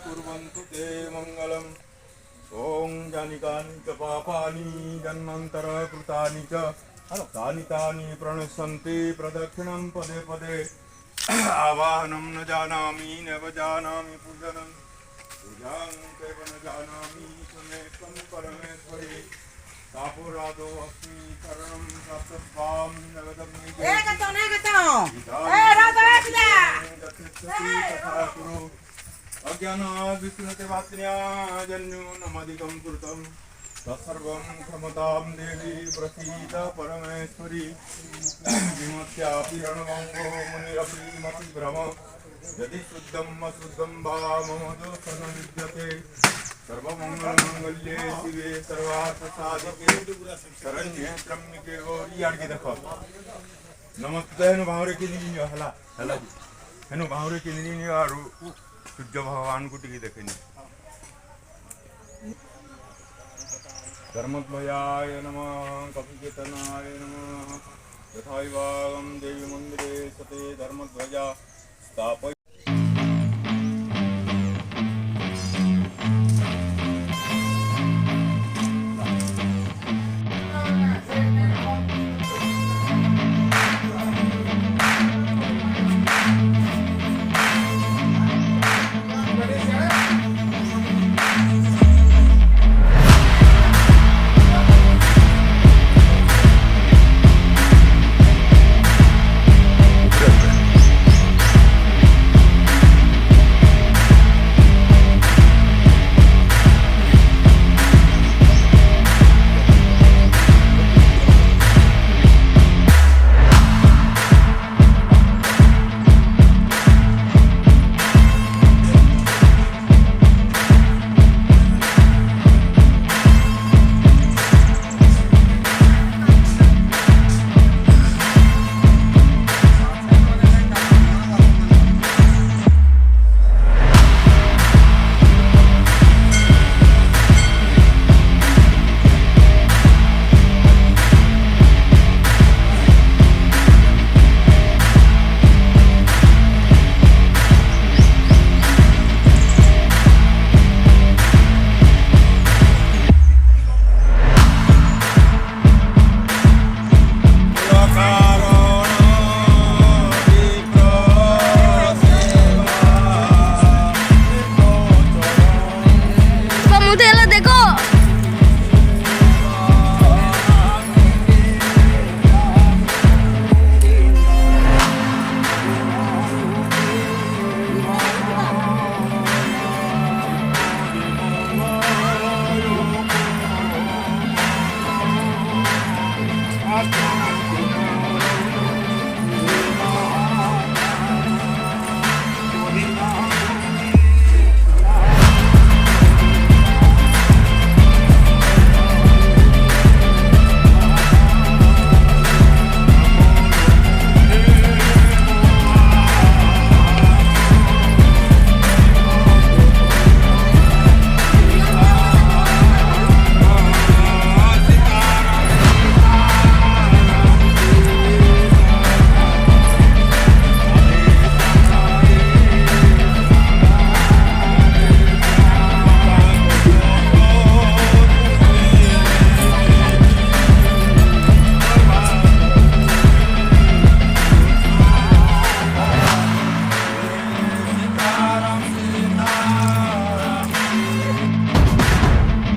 कुर्वन्तु ते मङ्गलम्। ॐ जानिकानि च पापानि जन्मान्तरकृतानि च तानि तानि प्रणश्यन्ति प्रदक्षिणं पदे पदे। आवाहनं न जानामि नैव जानामि पूजनं पूजां चैव न जानामि त्वमेकं परमेश्वरी। तापोरादो अस्मि शरणं प्राप्तस्वां नवदम्नि तथा कुरु। अज्ञानाद् विस्मृतिमात्र्या जन्योन्नमधिकं कृतं तत्सर्वं क्षमतां देवी प्रसीद परमेश्वरी। विमत्यापि रणभङ्गो मुनिरपि मतिभ्रम यदि शुद्धम् अशुद्धं वा मम दोषः न विद्यते। सर्वमङ्गलमाङ्गल्ये शिवे सर्वार्थसाधिके शरण्ये त्र्यम्बके गौरी। आड़के देखो नमस्ते हेनु भावरे के लिए हला हला हेनु भावरे के लिए आरु सूर्य भगवान को टिके देखेनी। धर्मध्वजाय नमः कपिकेतनाय नमः। यथाविभागं देवी मंदिरे सते धर्मध्वजा स्थापय।